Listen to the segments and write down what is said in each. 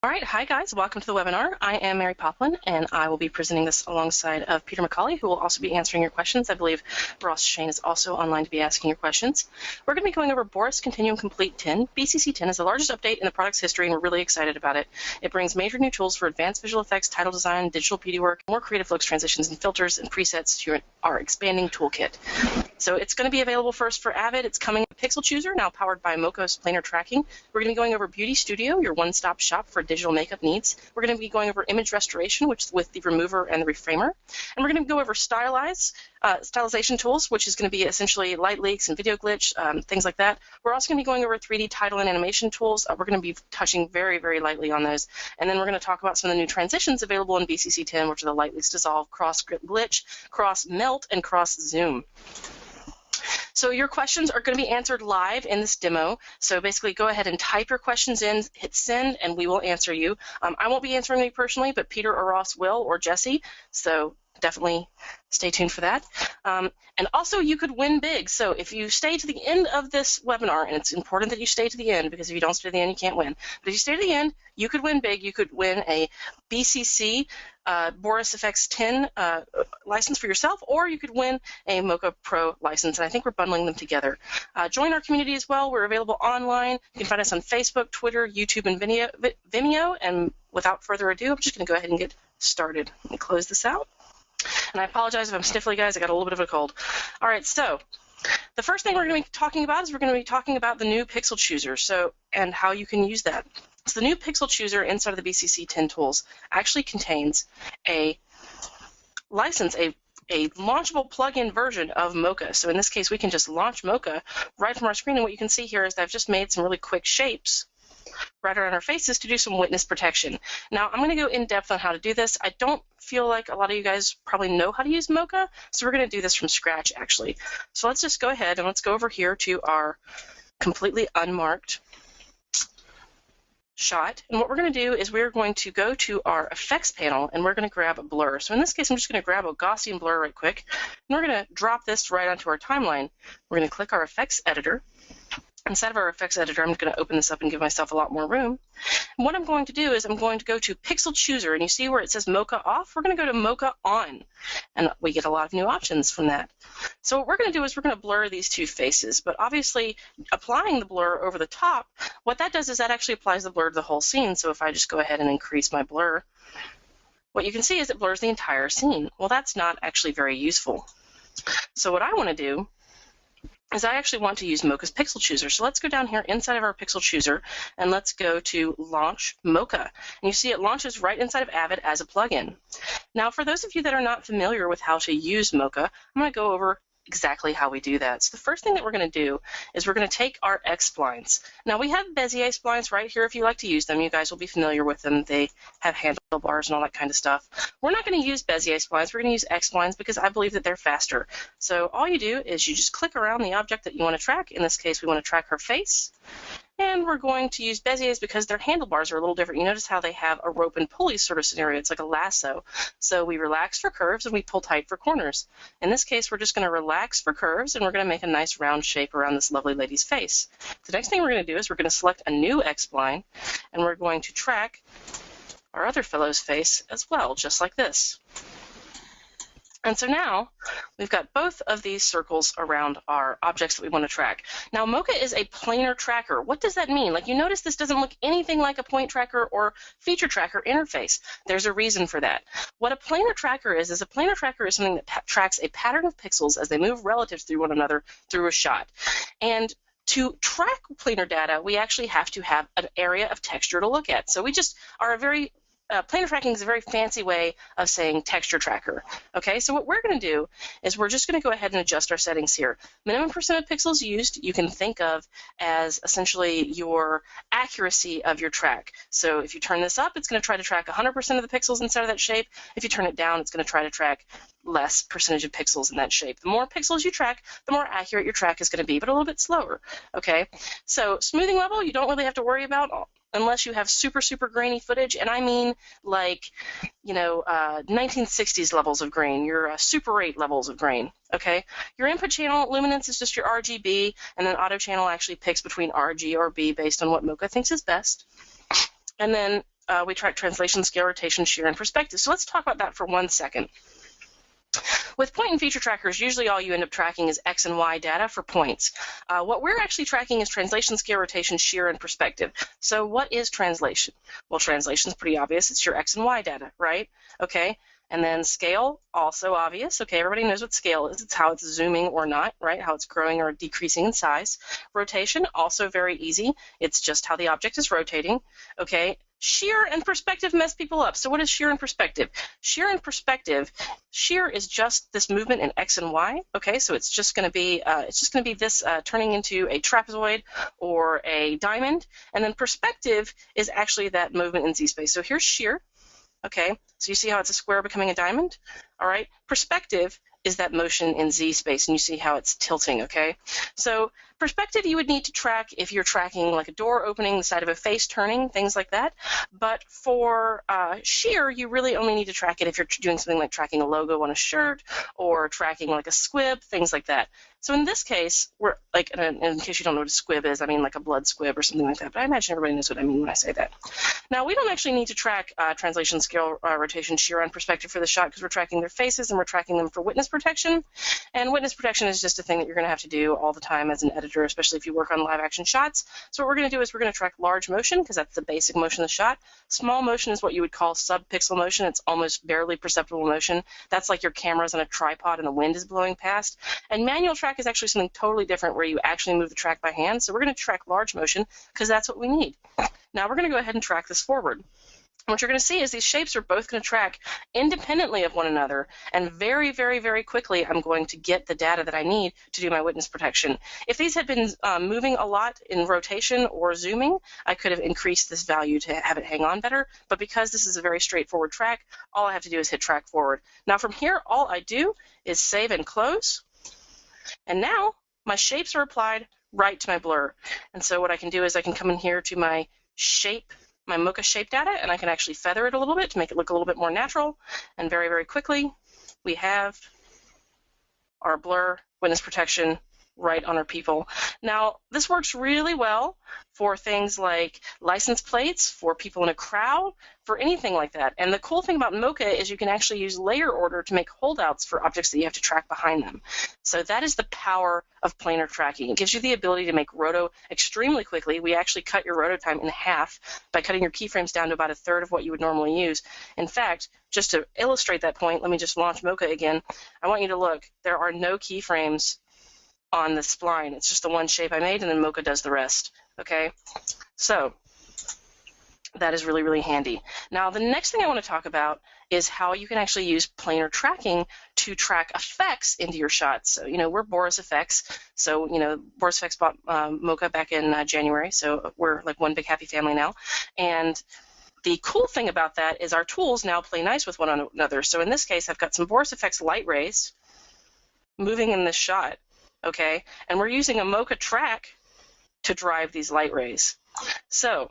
All right, hi guys, welcome to the webinar. I am Mary Poplin, and I will be presenting this alongside of Peter McCauley, who will also be answering your questions. I believe Ross Shane is also online to be asking your questions. We're going to be going over Boris Continuum Complete 10. BCC 10 is the largest update in the product's history, and we're really excited about it. It brings major new tools for advanced visual effects, title design, digital beauty work, more creative looks, transitions, and filters and presets to our expanding toolkit. So it's going to be available first for Avid. It's coming with PixelChooser, now powered by Mocha's planar tracking. We're going to be going over Beauty Studio, your one-stop shop for digital makeup needs. We're going to be going over image restoration, which is with the remover and the reframer. And we're going to go over stylization tools, which is going to be essentially light leaks and video glitch, things like that. We're also going to be going over 3D title and animation tools. We're going to be touching very, very lightly on those. And then we're going to talk about some of the new transitions available in BCC 10, which are the light leaks dissolve, cross glitch, cross melt, and cross zoom. So your questions are going to be answered live in this demo. So basically go ahead and type your questions in, hit send, and we will answer you. I won't be answering them personally, but Peter or Ross will, or Jesse. So definitely stay tuned for that. And also you could win big. So if you stay to the end of this webinar, and it's important that you stay to the end because if you don't stay to the end, you can't win. But if you stay to the end, you could win big. You could win a BCC Boris FX 10 license for yourself, or you could win a Mocha Pro license, and I think we're bundling them together. Join our community as well. We're available online. You can find us on Facebook, Twitter, YouTube, and Vimeo. And without further ado, I'm just going to go ahead and get started. Let me close this out. And I apologize if I'm sniffly, guys. I got a little bit of a cold. All right, so the first thing we're going to be talking about is we're going to be talking about the new PixelChooser, and how you can use that. So the new PixelChooser inside of the BCC 10 tools actually contains a license, a launchable plug-in version of Mocha. So in this case, we can just launch Mocha right from our screen, and what you can see here is that I've just made some really quick shapes right around our faces to do some witness protection. Now, I'm going to go in depth on how to do this. I don't feel like a lot of you guys probably know how to use Mocha, so we're going to do this from scratch, actually. So let's just go ahead and let's go over here to our completely unmarked shot. And what we're going to do is we're going to go to our effects panel, and we're going to grab a blur. So in this case, I'm just going to grab a Gaussian blur right quick, and we're going to drop this right onto our timeline. We're going to click our effects editor. Inside of our effects editor, I'm going to open this up and give myself a lot more room. And what I'm going to do is I'm going to go to PixelChooser, and you see where it says Mocha off? We're going to go to Mocha on, and we get a lot of new options from that. So what we're going to do is we're going to blur these two faces, but obviously applying the blur over the top, what that does is that actually applies the blur to the whole scene. So if I just go ahead and increase my blur, what you can see is it blurs the entire scene. Well, that's not actually very useful. So what I want to do is I actually want to use Mocha's PixelChooser. So let's go down here inside of our PixelChooser, and let's go to Launch Mocha. And you see it launches right inside of Avid as a plugin. Now, for those of you that are not familiar with how to use Mocha, I'm going to go over exactly how we do that. So the first thing that we're going to do is we're going to take our X splines. Now, we have Bezier splines right here if you like to use them. You guys will be familiar with them. They have handlebars and all that kind of stuff. We're not going to use Bezier splines. We're going to use X splines because I believe that they're faster. So all you do is you just click around the object that you want to track. In this case, we want to track her face. And we're going to use Beziers because their handlebars are a little different. You notice how they have a rope and pulley sort of scenario. It's like a lasso. So we relax for curves and we pull tight for corners. In this case, we're just going to relax for curves and we're going to make a nice round shape around this lovely lady's face. The next thing we're going to do is we're going to select a new X-spline and we're going to track our other fellow's face as well, just like this. And so now we've got both of these circles around our objects that we want to track. Now, Mocha is a planar tracker. What does that mean? Like, you notice this doesn't look anything like a point tracker or feature tracker interface. There's a reason for that. What a planar tracker is a planar tracker is something that tracks a pattern of pixels as they move relative through one another through a shot. And to track planar data, we actually have to have an area of texture to look at. So we just are a very planar tracking is a very fancy way of saying texture tracker. Okay, so what we're going to do is we're just going to go ahead and adjust our settings here. Minimum percent of pixels used you can think of as essentially your accuracy of your track. So if you turn this up, it's going to try to track 100% of the pixels inside of that shape. If you turn it down, it's going to try to track less percentage of pixels in that shape. The more pixels you track, the more accurate your track is going to be, but a little bit slower. Okay, so smoothing level, you don't really have to worry about unless you have super, super grainy footage, and I mean like, 1960s levels of grain, your Super 8 levels of grain, okay? Your input channel luminance is just your RGB, and then auto channel actually picks between RG or B based on what Mocha thinks is best. And then we track translation, scale, rotation, shear, and perspective. So let's talk about that for 1 second. With point and feature trackers, usually all you end up tracking is X and Y data for points. What we're actually tracking is translation, scale, rotation, shear, and perspective. So what is translation? Well, translation is pretty obvious. It's your X and Y data, right? Okay. And then scale, also obvious. Okay, everybody knows what scale is. It's how it's zooming or not, right? How it's growing or decreasing in size. Rotation, also very easy. It's just how the object is rotating. Okay. Shear and perspective mess people up. So what is shear and perspective? Shear and perspective, shear is just this movement in X and Y. Okay, so it's just going to be this turning into a trapezoid or a diamond, and then perspective is actually that movement in Z space. So here's shear. Okay, so you see how it's a square becoming a diamond? All right, perspective is that motion in Z space, and you see how it's tilting, okay? So perspective you would need to track if you're tracking like a door opening, the side of a face turning, things like that. But for shear, you really only need to track it if you're doing something like tracking a logo on a shirt or tracking like a squib, things like that. So in this case, we're like, in case you don't know what a squib is, I mean like a blood squib or something like that, but I imagine everybody knows what I mean when I say that. Now, we don't actually need to track translation, scale, rotation, shear, and perspective for the shot because we're tracking their faces and we're tracking them for witness protection. And witness protection is just a thing that you're going to have to do all the time as an editor, especially if you work on live action shots. So what we're going to do is we're going to track large motion because that's the basic motion of the shot. Small motion is what you would call sub-pixel motion. It's almost barely perceptible motion. That's like your camera's on a tripod and the wind is blowing past. And manual track is actually something totally different where you actually move the track by hand. So we're going to track large motion because that's what we need. Now we're going to go ahead and track this forward. What you're going to see is these shapes are both going to track independently of one another, and very, very, very quickly I'm going to get the data that I need to do my witness protection. If these had been moving a lot in rotation or zooming, I could have increased this value to have it hang on better, but because this is a very straightforward track, all I have to do is hit track forward. Now from here, all I do is save and close, and now my shapes are applied right to my blur. And so what I can do is I can come in here to my shape, my mocha shape data, and I can actually feather it a little bit to make it look a little bit more natural. And very, very quickly, we have our blur witness protection right on our people. Now, this works really well for things like license plates, for people in a crowd, for anything like that. And the cool thing about mocha is you can actually use layer order to make holdouts for objects that you have to track behind them. So that is the power of planar tracking. It gives you the ability to make roto extremely quickly. We actually cut your roto time in half by cutting your keyframes down to about a third of what you would normally use. In fact, just to illustrate that point, let me just launch mocha again. I want you to look. There are no keyframes on the spline. It's just the one shape I made, and then mocha does the rest. Okay, so that is really, really handy. Now, the next thing I want to talk about is how you can actually use planar tracking to track effects into your shots. So, we're Boris FX. So, Boris FX bought mocha back in January. So we're like one big happy family now. And the cool thing about that is our tools now play nice with one another. So in this case, I've got some Boris FX light rays moving in this shot. Okay, and we're using a mocha track to drive these light rays. So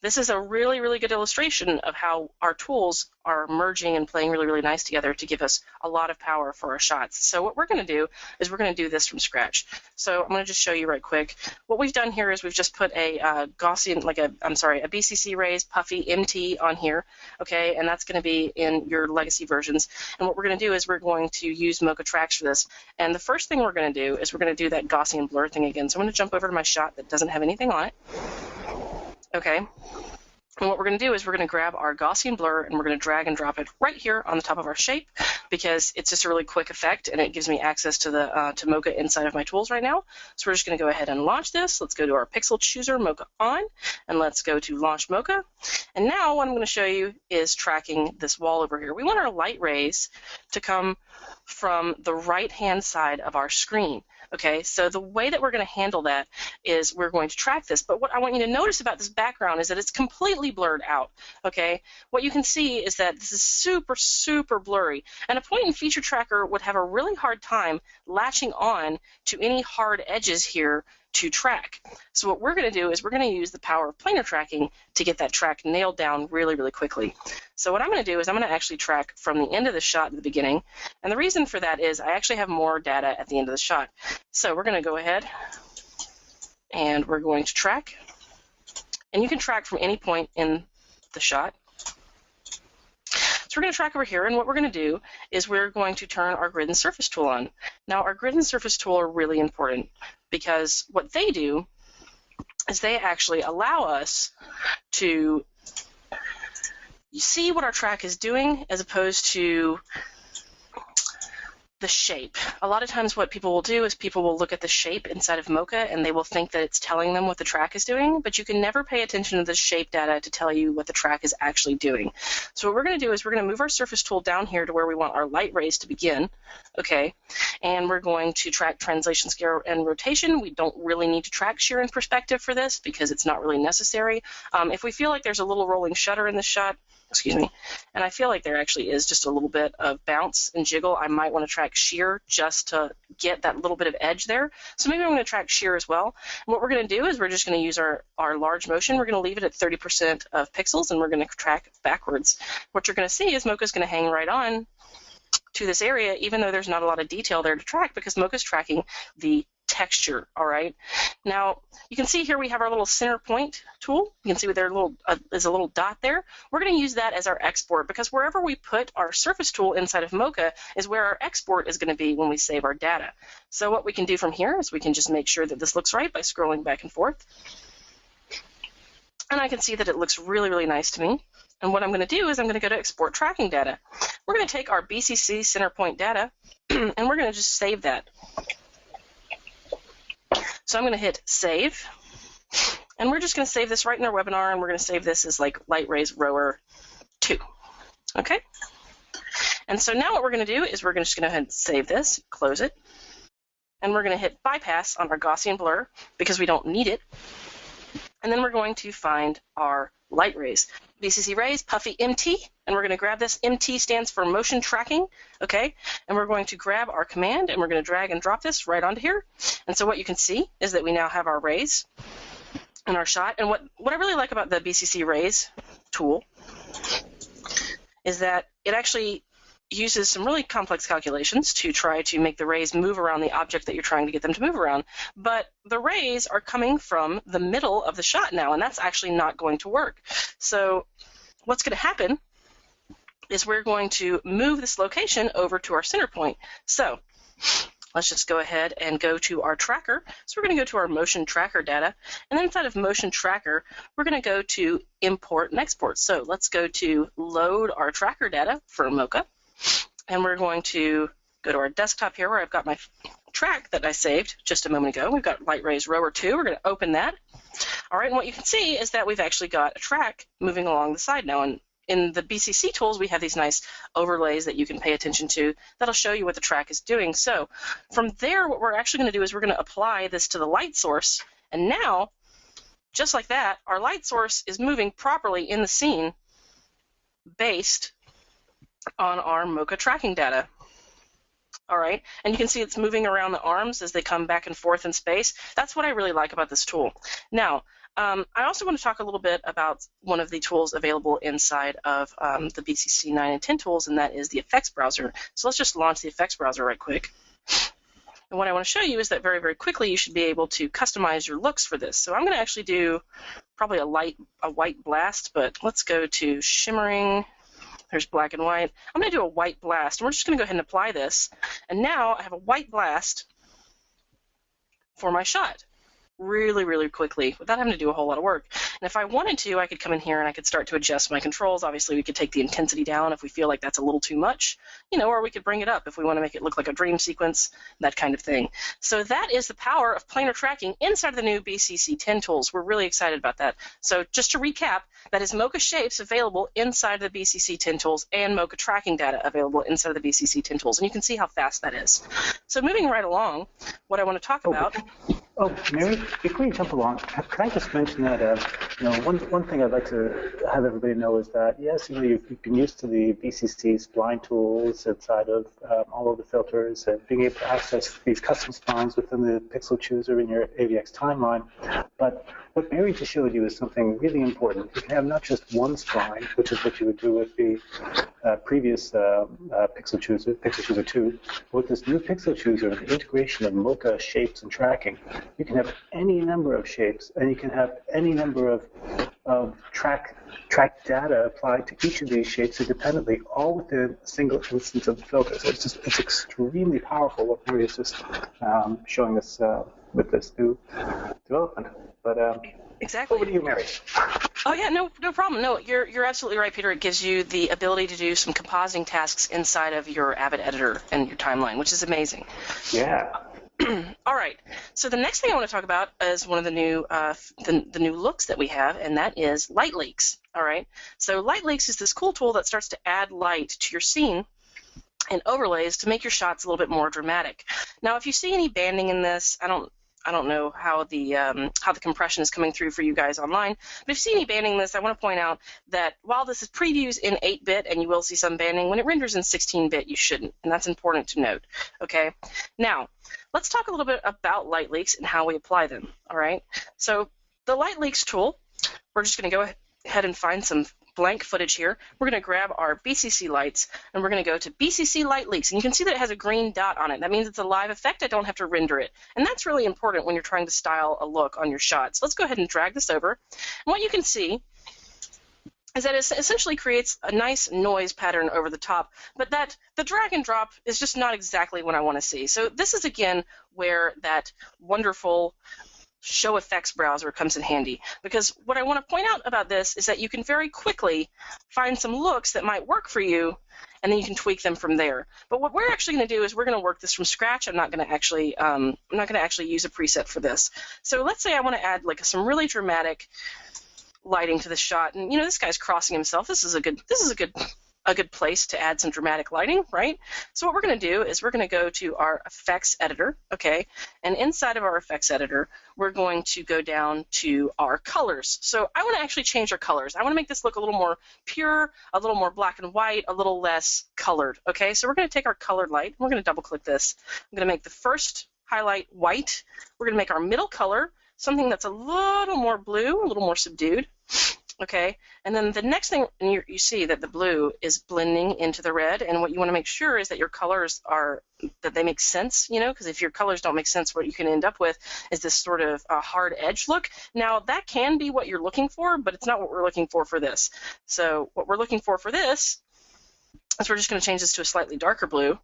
this is a really, really good illustration of how our tools are merging and playing really, really nice together to give us a lot of power for our shots. So what we're going to do is we're going to do this from scratch. So I'm going to just show you right quick. What we've done here is we've just put a Gaussian, a BCC rays puffy MT on here, okay, and that's going to be in your legacy versions. And what we're going to do is we're going to use mocha tracks for this. And the first thing we're going to do is we're going to do that Gaussian blur thing again. So I'm going to jump over to my shot that doesn't have anything on it. Okay, and what we're going to do is we're going to grab our Gaussian blur and we're going to drag and drop it right here on the top of our shape because it's just a really quick effect and it gives me access to the to mocha inside of my tools right now. So we're just going to go ahead and launch this. Let's go to our PixelChooser mocha on and let's go to launch mocha. And now what I'm going to show you is tracking this wall over here. We want our light rays to come from the right-hand side of our screen. Okay, so the way that we're going to handle that is we're going to track this. But what I want you to notice about this background is that it's completely blurred out. Okay, what you can see is that this is super, super blurry. And a point and feature tracker would have a really hard time latching on to any hard edges here to track. So what we're going to do is we're going to use the power of planar tracking to get that track nailed down really, really quickly. So what I'm going to do is I'm going to actually track from the end of the shot to the beginning. And the reason for that is I actually have more data at the end of the shot. So we're going to go ahead and we're going to track. And you can track from any point in the shot. So we're going to track over here, and what we're going to do is we're going to turn our grid and surface tool on. Now, our grid and surface tool are really important because what they do is they actually allow us to see what our track is doing as opposed to the shape. A lot of times what people will do is people will look at the shape inside of Mocha and they will think that it's telling them what the track is doing, but you can never pay attention to the shape data to tell you what the track is actually doing. So what we're going to do is we're going to move our surface tool down here to where we want our light rays to begin, okay? And we're going to track translation, scale, and rotation. We don't really need to track shear and perspective for this because it's not really necessary. If we feel like there's a little rolling shutter in this shot, excuse me, and I feel like there actually is just a little bit of bounce and jiggle, I might want to track shear just to get that little bit of edge there. So maybe I'm going to track shear as well. And what we're going to do is we're just going to use our large motion. We're going to leave it at 30% of pixels, and we're going to track backwards. What you're going to see is Mocha's going to hang right on to this area, even though there's not a lot of detail there to track because Mocha's tracking the texture, all right? Now, you can see here we have our little center point tool. You can see there is a little dot there. We're going to use that as our export because wherever we put our surface tool inside of Mocha is where our export is going to be when we save our data. So what we can do from here is we can just make sure that this looks right by scrolling back and forth. And I can see that it looks really, really nice to me. And what I'm going to do is I'm going to go to export tracking data. We're going to take our BCC center point data and we're going to just save that. So I'm going to hit save, and we're just going to save this right in our webinar, and we're going to save this as like light rays rower 2. Okay? And so now what we're going to do is we're just going to go ahead and save this, close it, and we're going to hit bypass on our Gaussian blur because we don't need it. And then we're going to find our light rays. BCC rays, puffy MT, and we're going to grab this. MT stands for motion tracking, okay? And we're going to grab our command, and we're going to drag and drop this right onto here. And so what you can see is that we now have our rays in our shot. And what I really like about the BCC rays tool is that it actually uses some really complex calculations to try to make the rays move around the object that you're trying to get them to move around. But the rays are coming from the middle of the shot now, and that's actually not going to work. So what's going to happen is we're going to move this location over to our center point. So let's just go ahead and go to our tracker. So we're going to go to our motion tracker data, and then inside of motion tracker, we're going to go to import and export. So let's go to load our tracker data for Mocha. And we're going to go to our desktop here where I've got my track that I saved just a moment ago. We've got light rays rower 2. We're going to open that. All right, and what you can see is that we've actually got a track moving along the side now. And in the BCC tools, we have these nice overlays that you can pay attention to that'll show you what the track is doing. So from there, what we're actually going to do is we're going to apply this to the light source. And now, just like that, our light source is moving properly in the scene based on our Mocha tracking data. All right, and you can see it's moving around the arms as they come back and forth in space. That's what I really like about this tool. Now, I also want to talk a little bit about one of the tools available inside of the BCC 9 and 10 tools, and that is the effects browser. So let's just launch the effects browser right quick. And what I want to show you is that very, very quickly you should be able to customize your looks for this. So I'm going to actually do probably a white blast, but let's go to shimmering. There's black and white. I'm going to do a white blast, and we're just going to go ahead and apply this. And now I have a white blast for my shot really, really quickly without having to do a whole lot of work. And if I wanted to, I could come in here and I could start to adjust my controls. Obviously, we could take the intensity down if we feel like that's a little too much, or we could bring it up if we want to make it look like a dream sequence, that kind of thing. So that is the power of planar tracking inside of the new BCC 10 tools. We're really excited about that. So just to recap, that is Mocha shapes available inside the BCC 10 tools and Mocha tracking data available inside of the BCC 10 tools. And you can see how fast that is. So moving right along, what I want to talk about. Oh, Mary, before you jump along, can I just mention that, one thing I'd like to have everybody know is that, yes, you've been used to the BCC spline tools inside of all of the filters and being able to access these custom splines within the PixelChooser in your AVX timeline. But what Mary just showed you is something really important. You can have not just one spline, which is what you would do with the previous PixelChooser 2. With this new PixelChooser and the integration of Mocha shapes and tracking, you can have any number of shapes, and you can have any number of of track data applied to each of these shapes independently, all within a single instance of the filter. So it's extremely powerful what Mary is just showing us with this new development. But exactly. Over to you, Mary. Oh yeah, no problem. No, you're absolutely right, Peter. It gives you the ability to do some compositing tasks inside of your Avid editor and your timeline, which is amazing. Yeah. All right. So the next thing I want to talk about is one of the new the new looks that we have, and that is light leaks. All right. So light leaks is this cool tool that starts to add light to your scene and overlays to make your shots a little bit more dramatic. Now, if you see any banding in this, I don't know how the compression is coming through for you guys online, but if you see any banding in this, I want to point out that while this is previews in 8-bit and you will see some banding, when it renders in 16-bit, you shouldn't, and that's important to note. Okay. Now, let's talk a little bit about light leaks and how we apply them. All right. So the light leaks tool, we're just going to go ahead and find some blank footage here. We're going to grab our BCC lights, and we're going to go to BCC light leaks, and you can see that it has a green dot on it. That means it's a live effect. I don't have to render it, and that's really important when you're trying to style a look on your shot. So let's go ahead and drag this over, and what you can see is that it essentially creates a nice noise pattern over the top, but that the drag and drop is just not exactly what I want to see. So this is, again, where that wonderful Show Effects browser comes in handy, because what I want to point out about this is that you can very quickly find some looks that might work for you, and then you can tweak them from there. But what we're actually going to do is we're going to work this from scratch. I'm not going to actually use a preset for this. So let's say I want to add like some really dramatic lighting to the shot, and this guy's crossing himself. This is a good place to add some dramatic lighting, right? So what we're going to do is we're going to go to our effects editor, okay? And inside of our effects editor, we're going to go down to our colors. So I want to actually change our colors. I want to make this look a little more pure, a little more black and white, a little less colored, okay? So we're going to take our colored light, and we're going to double click this. I'm going to make the first highlight white. We're going to make our middle color something that's a little more blue, a little more subdued. Okay, and then the next thing, and you see that the blue is blending into the red, and what you want to make sure is that your colors that they make sense, because if your colors don't make sense, what you can end up with is this sort of hard edge look. Now, that can be what you're looking for, but it's not what we're looking for this. So what we're looking for this is we're just going to change this to a slightly darker blue,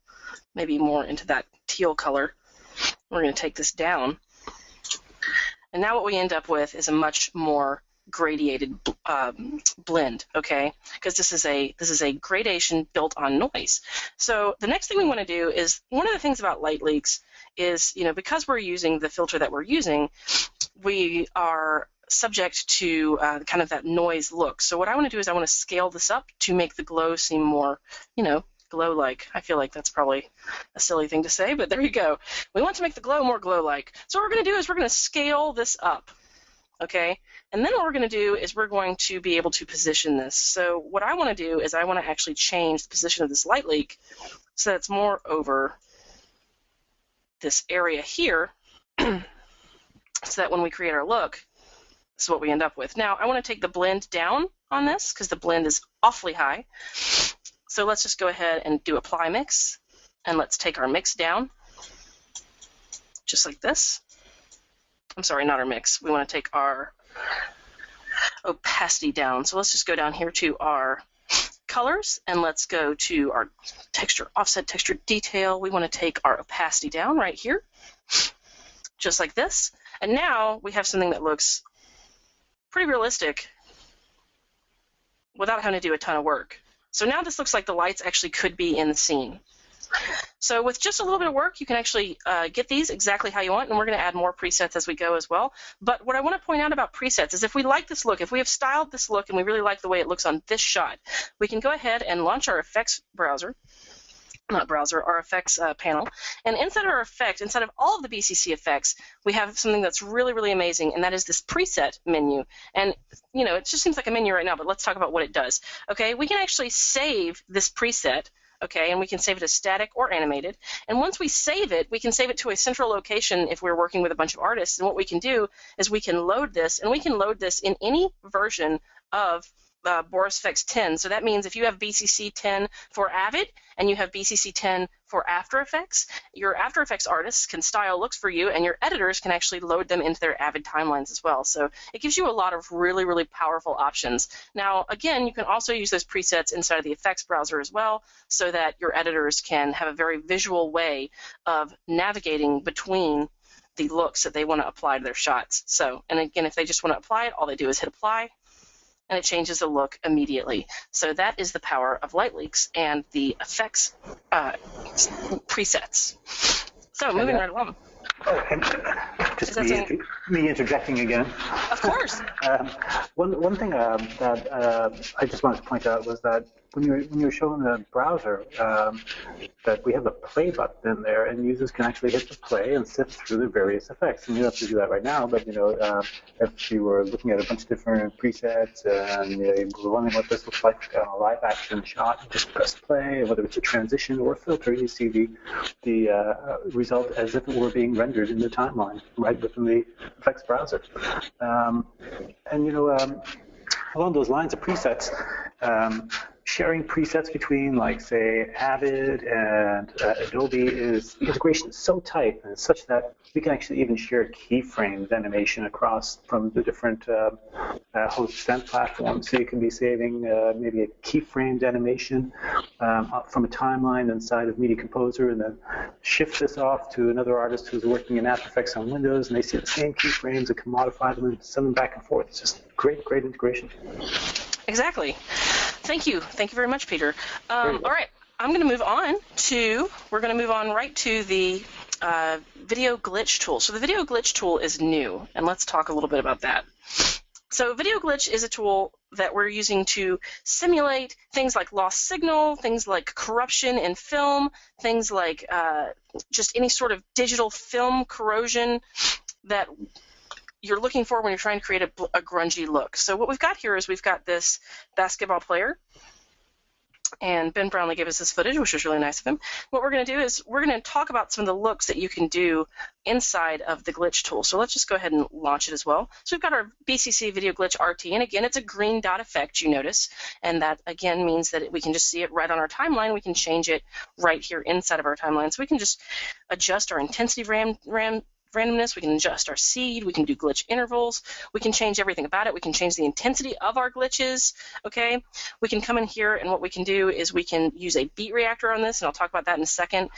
maybe more into that teal color. We're going to take this down, and now what we end up with is a much more gradiated blend, okay? Because this is a gradation built on noise. So the next thing we want to do is, one of the things about light leaks is, because we're using the filter that we're using, we are subject to kind of that noise look. So what I want to do is I want to scale this up to make the glow seem more, glow-like. I feel like that's probably a silly thing to say, but there you go. We want to make the glow more glow-like. So what we're going to do is we're going to scale this up. Okay, and then what we're going to do is we're going to be able to position this. So what I want to do is I want to actually change the position of this light leak so that it's more over this area here, so that when we create our look, this is what we end up with. Now, I want to take the blend down on this because the blend is awfully high. So let's just go ahead and do apply mix, and let's take our mix down, just like this. I'm sorry, not our mix. We want to take our opacity down. So let's just go down here to our colors, and let's go to our texture, offset texture detail. We want to take our opacity down right here, just like this. And now we have something that looks pretty realistic without having to do a ton of work. So now this looks like the lights actually could be in the scene. So with just a little bit of work, you can actually get these exactly how you want, and we're going to add more presets as we go as well. But what I want to point out about presets is if we like this look, if we have styled this look and we really like the way it looks on this shot, we can go ahead and launch our effects browser, our effects panel, and inside our effect, inside of all of the BCC effects, we have something that's really, really amazing, and that is this preset menu. And, it just seems like a menu right now, but let's talk about what it does. Okay, we can actually save this preset. Okay, and we can save it as static or animated. And once we save it, we can save it to a central location if we're working with a bunch of artists. And what we can do is we can load this, and we can load this in any version of Boris FX 10. So that means if you have BCC 10 for Avid and you have BCC 10 for After Effects, your After Effects artists can style looks for you, and your editors can actually load them into their Avid timelines as well. So it gives you a lot of really, really powerful options. Now, again, you can also use those presets inside of the effects browser as well, so that your editors can have a very visual way of navigating between the looks that they want to apply to their shots. So, and again, if they just want to apply it, all they do is hit apply, and it changes the look immediately. So that is the power of light leaks and the effects presets. So moving right along. Oh, and just me interjecting again. Of course. One thing that I just wanted to point out was that when you're showing the browser, that we have a play button in there, and users can actually hit the play and sift through the various effects. And you don't have to do that right now, but if you were looking at a bunch of different presets and you were wondering what this looks like on a live action shot, you just press play, and whether it's a transition or a filter, you see the result as if it were being rendered in the timeline right within the effects browser. Along those lines of presets, sharing presets between, like, say, Avid and Adobe the integration is so tight, and it's such that we can actually even share keyframes animation across from the different hosts and platforms. So you can be saving maybe a keyframed animation from a timeline inside of Media Composer, and then shift this off to another artist who's working in After Effects on Windows, and they see the same keyframes and can modify them and send them back and forth. It's just great integration. Exactly. Thank you very much, Peter. All right, I'm going to move on right to the video glitch tool. So the video glitch tool is new, and let's talk a little bit about that. So video glitch is a tool that we're using to simulate things like lost signal, things like corruption in film, things like just any sort of digital film corrosion that you're looking for when you're trying to create a grungy look. So what we've got here is we've got this basketball player, and Ben Brownlee gave us this footage, which was really nice of him. What we're going to do is we're going to talk about some of the looks that you can do inside of the glitch tool. So let's just go ahead and launch it as well. So we've got our BCC Video Glitch RT, and again, it's a green dot effect, you notice, and that again means that we can just see it right on our timeline. We can change it right here inside of our timeline. So we can just adjust our intensity randomness, we can adjust our seed, we can do glitch intervals, we can change everything about it, we can change the intensity of our glitches, okay? We can come in here, and what we can do is we can use a beat reactor on this, and I'll talk about that in a second.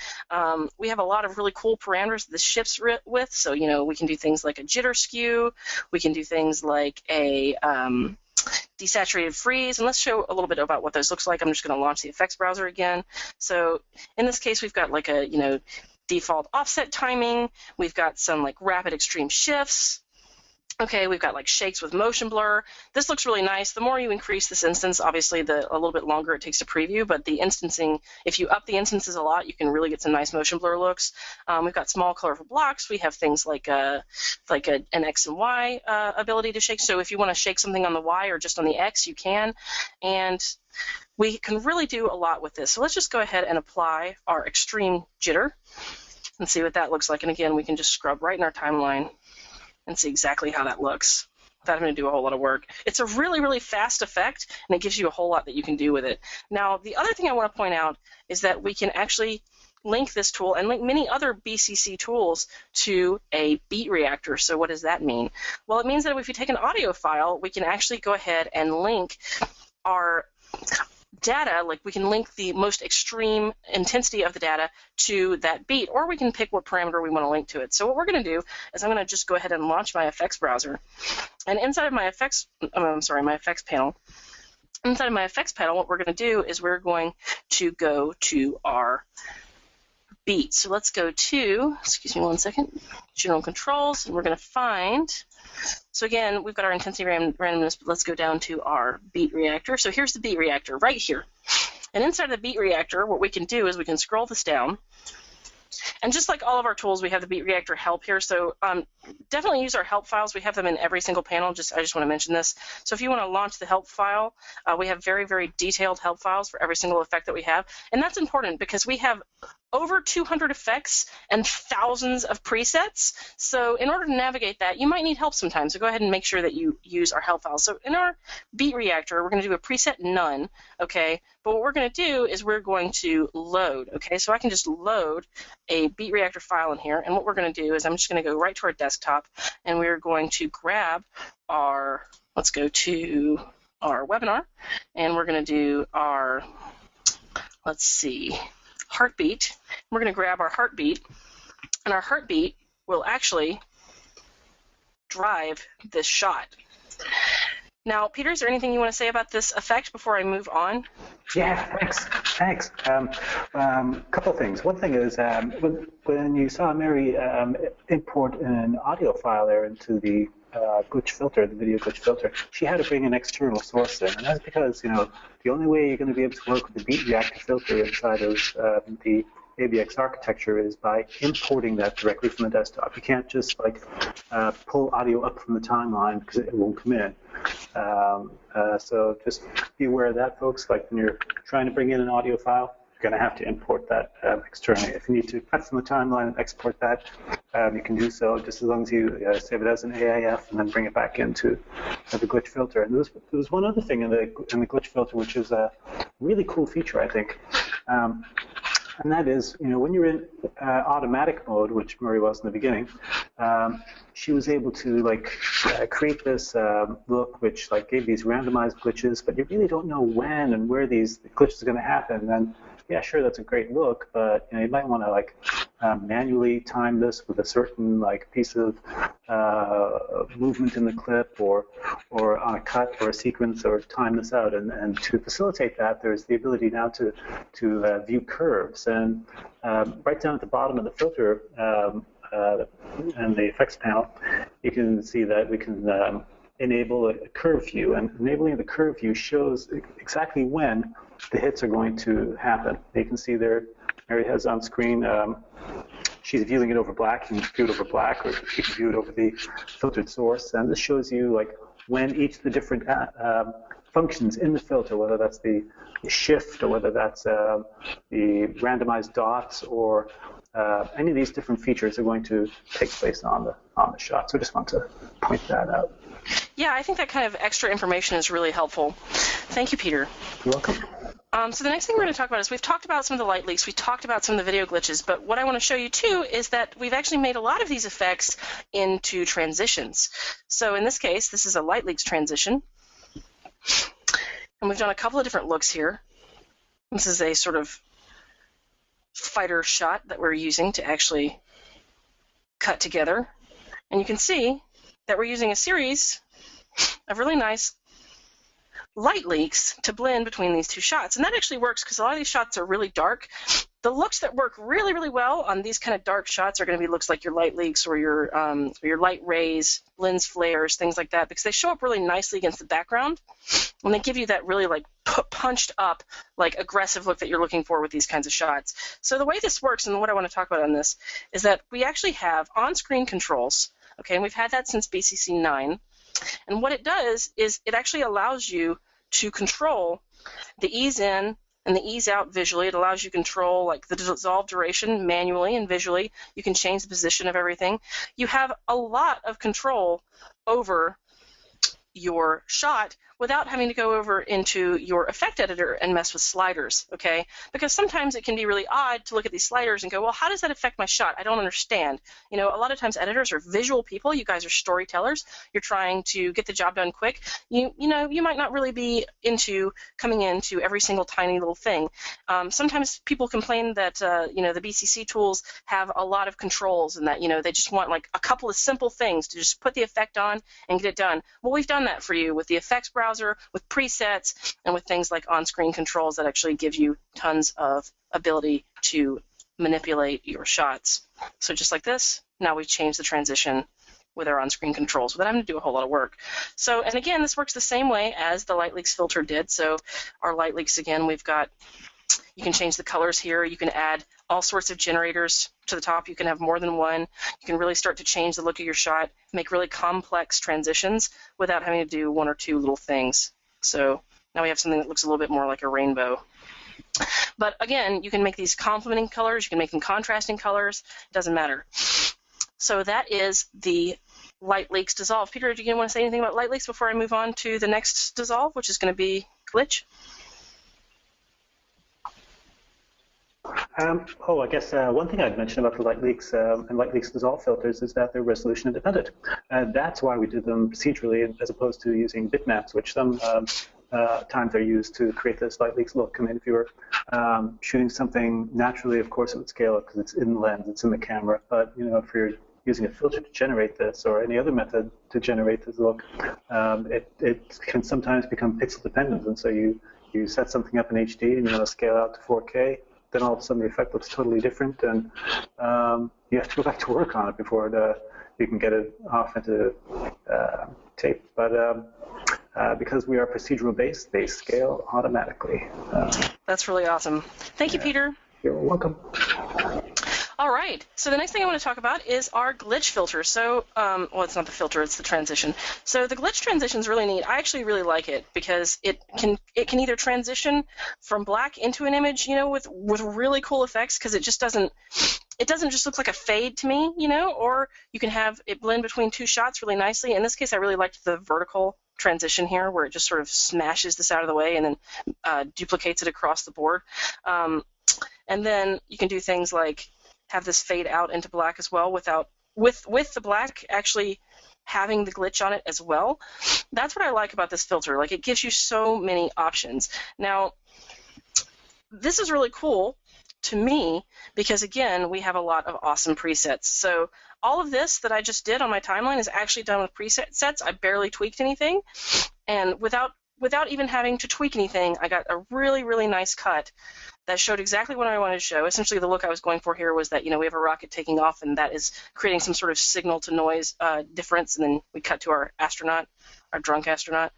We have a lot of really cool parameters that this shifts with, so we can do things like a jitter skew, we can do things like a desaturated freeze, and let's show a little bit about what those looks like. I'm just going to launch the effects browser again. So in this case, we've got like a, default offset timing. We've got some like rapid extreme shifts. Okay, we've got like shakes with motion blur. This looks really nice. The more you increase this instance, obviously a little bit longer it takes to preview, but the instancing, if you up the instances a lot, you can really get some nice motion blur looks. We've got small colorful blocks. We have things like an X and Y ability to shake. So if you want to shake something on the Y or just on the X, you can. And we can really do a lot with this. So let's just go ahead and apply our extreme jitter and see what that looks like. And again, we can just scrub right in our timeline and see exactly how that looks without having to do a whole lot of work. It's a really, really fast effect, and it gives you a whole lot that you can do with it. Now, the other thing I want to point out is that we can actually link this tool and link many other BCC tools to a beat reactor. So what does that mean? Well, it means that if you take an audio file, we can actually go ahead and link our data, like we can link the most extreme intensity of the data to that beat, or we can pick what parameter we want to link to it. So what we're going to do is I'm going to just go ahead and launch my effects browser, and inside of my effects panel, what we're going to do is we're going to go to our beat. So let's go to, excuse me one second, general controls, and we're going to find, so again, we've got our intensity randomness, but let's go down to our beat reactor. So here's the beat reactor right here. And inside of the beat reactor, what we can do is we can scroll this down. And just like all of our tools, we have the beat reactor help here. So definitely use our help files. We have them in every single panel. I just want to mention this. So if you want to launch the help file, we have very, very detailed help files for every single effect that we have. And that's important because we have over 200 effects and thousands of presets. So in order to navigate that, you might need help sometimes. So go ahead and make sure that you use our help files. So in our beat reactor, we're going to do a preset none, okay? But what we're going to do is we're going to load, okay? So I can just load a beat reactor file in here, and what we're going to do is I'm just going to go right to our desktop, and we're going to grab our, let's go to our webinar, and we're going to do our, let's see, heartbeat. We're going to grab our heartbeat, and our heartbeat will actually drive this shot. Now, Peter, is there anything you want to say about this effect before I move on? Yeah, thanks. Couple of things. One thing is when you saw Mary import an audio file there into the glitch filter, the video glitch filter, she had to bring an external source in, and that's because the only way you're going to be able to work with the beat reactor filter inside of the AVX architecture is by importing that directly from the desktop. You can't just pull audio up from the timeline because it won't come in. So just be aware of that, folks. Like when you're trying to bring in an audio file, you're going to have to import that externally. If you need to cut from the timeline and export that, you can do so just as long as you save it as an AIF and then bring it back into the glitch filter. And there was one other thing in the glitch filter, which is a really cool feature, I think. And that is, when you're in automatic mode, which Murray was in the beginning, she was able to create this look which gave these randomized glitches, but you really don't know when and where these glitches are going to happen. And yeah, sure, that's a great look, but you might want to manually time this with a certain piece of movement in the clip or on a cut or a sequence, or time this out. And to facilitate that, there's the ability now to view curves. And right down at the bottom of the filter and the effects panel, you can see that we can enable a curve view. And enabling the curve view shows exactly when the hits are going to happen. You can see there, Mary has on screen, she's viewing it over black. You can view it over black, or you can view it over the filtered source. And this shows you when each of the different functions in the filter, whether that's the shift or whether that's the randomized dots or any of these different features are going to take place on the shot. So I just want to point that out. Yeah, I think that kind of extra information is really helpful. Thank you, Peter. You're welcome. So the next thing we're going to talk about is we've talked about some of the light leaks, we talked about some of the video glitches, but what I want to show you too is that we've actually made a lot of these effects into transitions. So in this case, this is a light leaks transition, and we've done a couple of different looks here. This is a sort of fighter shot that we're using to actually cut together, and you can see that we're using a series of really nice light leaks to blend between these two shots. And that actually works because a lot of these shots are really dark. The looks that work really, really well on these kind of dark shots are going to be looks like your light leaks or your light rays, lens flares, things like that, because they show up really nicely against the background, and they give you that really punched up, aggressive look that you're looking for with these kinds of shots. So the way this works, and what I want to talk about on this, is that we actually have on-screen controls, okay, and we've had that since BCC 9. And what it does is it actually allows you to control the ease in and the ease out visually. It allows you to control the dissolve duration manually and visually. You can change the position of everything. You have a lot of control over your shot without having to go over into your effect editor and mess with sliders, okay? Because sometimes it can be really odd to look at these sliders and go, well, how does that affect my shot? I don't understand. A lot of times editors are visual people. You guys are storytellers. You're trying to get the job done quick. You might not really be into coming into every single tiny little thing. Sometimes people complain that, the BCC tools have a lot of controls and that, they just want a couple of simple things to just put the effect on and get it done. Well, we've done that for you with the effects browser, with presets, and with things like on-screen controls that actually give you tons of ability to manipulate your shots. So just like this, now we've changed the transition with our on-screen controls without having to do a whole lot of work. So, and again, this works the same way as the light leaks filter did. So our light leaks, again, we've got, you can change the colors here. You can add all sorts of generators to the top. You can have more than one. You can really start to change the look of your shot, make really complex transitions without having to do one or two little things. So now we have something that looks a little bit more like a rainbow. But again, you can make these complementing colors, you can make them contrasting colors, it doesn't matter. So that is the light leaks dissolve. Peter, do you want to say anything about light leaks before I move on to the next dissolve, which is going to be glitch? I guess one thing I'd mention about the light leaks and light leaks dissolve filters is that they're resolution independent. That's why we did them procedurally as opposed to using bitmaps, which some times are used to create this light leaks look. I mean, if you were shooting something naturally, of course it would scale up because it's in the lens, it's in the camera. But if you're using a filter to generate this or any other method to generate this look, it can sometimes become pixel dependent. And so you set something up in HD and you want to scale out to 4K. Then all of a sudden the effect looks totally different, and you have to go back to work on it before you can get it off into tape. But because we are procedural based, they scale automatically. That's really awesome. Thank you, Peter. You're welcome. All right, so the next thing I want to talk about is our glitch filter. So, well, it's not the filter, it's the transition. So the glitch transition is really neat. I actually really like it because it can either transition from black into an image, with really cool effects, because it doesn't just look like a fade to me, or you can have it blend between two shots really nicely. In this case, I really liked the vertical transition here, where it just sort of smashes this out of the way and then duplicates it across the board. And then you can do things like have this fade out into black as well with the black actually having the glitch on it as well. That's what I like about this filter. Like, it gives you so many options. Now, this is really cool to me because, again, we have a lot of awesome presets. So all of this that I just did on my timeline is actually done with presets. I barely tweaked anything. And without even having to tweak anything, I got a really, really nice cut that showed exactly what I wanted to show. Essentially, the look I was going for here was that, we have a rocket taking off, and that is creating some sort of signal-to-noise difference, and then we cut to our astronaut, our drunk astronaut,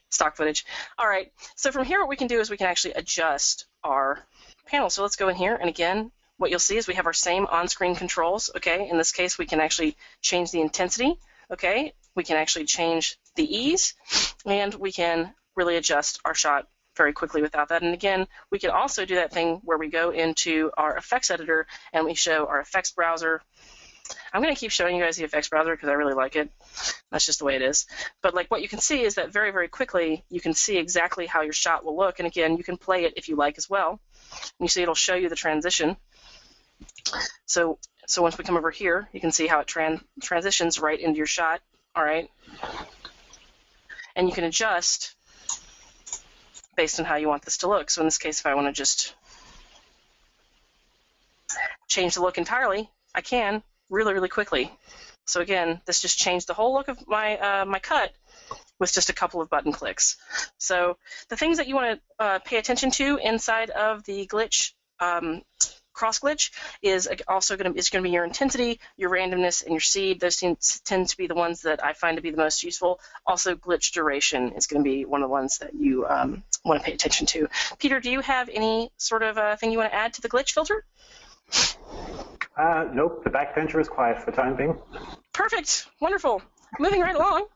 stock footage. All right, so from here what we can do is we can actually adjust our panel. So let's go in here, and again, what you'll see is we have our same on-screen controls, okay? In this case, we can actually change the intensity, okay? We can actually change the ease, and we can really adjust our shot very quickly without that. And again, we can also do that thing where we go into our effects editor and we show our effects browser. I'm going to keep showing you guys the effects browser because I really like it. That's just the way it is. But what you can see is that very, very quickly you can see exactly how your shot will look. And again, you can play it if you like as well. And you see it'll show you the transition. So once we come over here, you can see how it transitions right into your shot. All right. And you can adjust based on how you want this to look. So in this case, if I want to just change the look entirely, I can really, really quickly. So again, this just changed the whole look of my my cut with just a couple of button clicks. So the things that you want to pay attention to inside of the glitch cross glitch is also going to be your intensity, your randomness, and your seed. Those tend to be the ones that I find to be the most useful. Also, glitch duration is going to be one of the ones that you want to pay attention to. Peter, do you have any sort of thing you want to add to the glitch filter? Nope, the backbencher is quiet for the time being. Perfect. Wonderful. Moving right along,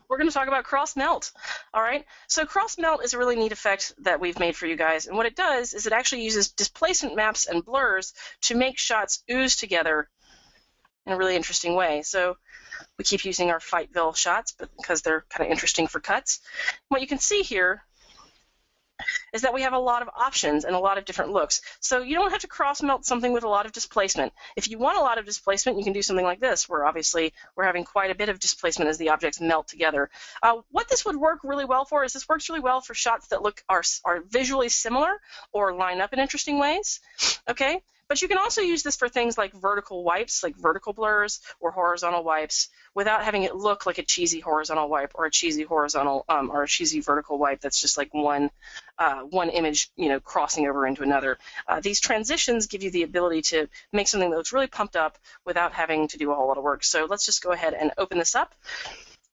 we're going to talk about cross melt. All right. So cross melt is a really neat effect that we've made for you guys. And what it does is it actually uses displacement maps and blurs to make shots ooze together in a really interesting way. So we keep using our Fightville shots because they're kind of interesting for cuts. What you can see here is that we have a lot of options and a lot of different looks. So you don't have to cross melt something with a lot of displacement. If you want a lot of displacement, you can do something like this, where obviously we're having quite a bit of displacement as the objects melt together. What this would work really well for is this works really well for shots that are visually similar or line up in interesting ways. Okay? But you can also use this for things like vertical wipes, like vertical blurs or horizontal wipes, without having it look like a cheesy horizontal wipe or a cheesy horizontal or a cheesy vertical wipe that's just like one image, crossing over into another. These transitions give you the ability to make something that looks really pumped up without having to do a whole lot of work. So let's just go ahead and open this up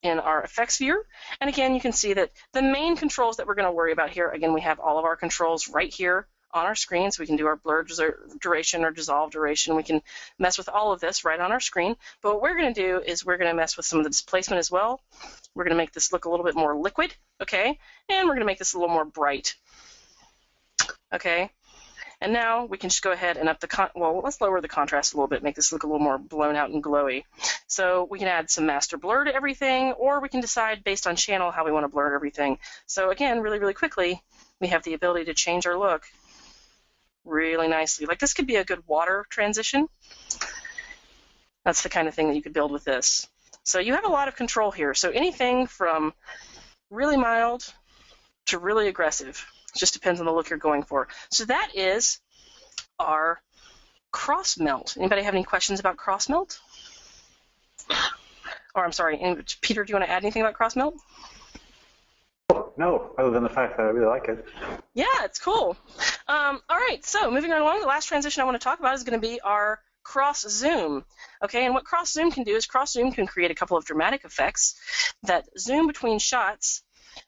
in our effects viewer. And again, you can see that the main controls that we're going to worry about here, again, we have all of our controls right here on our screen, so we can do our blur duration or dissolve duration. We can mess with all of this right on our screen. But what we're going to do is we're going to mess with some of the displacement as well. We're going to make this look a little bit more liquid, okay? And we're going to make this a little more bright. okay? And now we can just go ahead and up the well, let's lower the contrast a little bit, make this look a little more blown out and glowy. So we can add some master blur to everything, or we can decide based on channel how we want to blur everything. So again, really, really quickly, we have the ability to change our look really nicely. Like this could be a good water transition. That's the kind of thing that you could build with this. So you have a lot of control here. So anything from really mild to really aggressive. It just depends on the look you're going for. So that is our cross melt. Anybody have any questions about cross melt? Or I'm sorry, Peter, do you want to add anything about cross melt? No, other than the fact that I really like it. Yeah, it's cool. All right, so moving right along, the last transition I want to talk about is going to be our cross zoom. Okay, and what cross zoom can do is cross zoom can create a couple of dramatic effects that zoom between shots,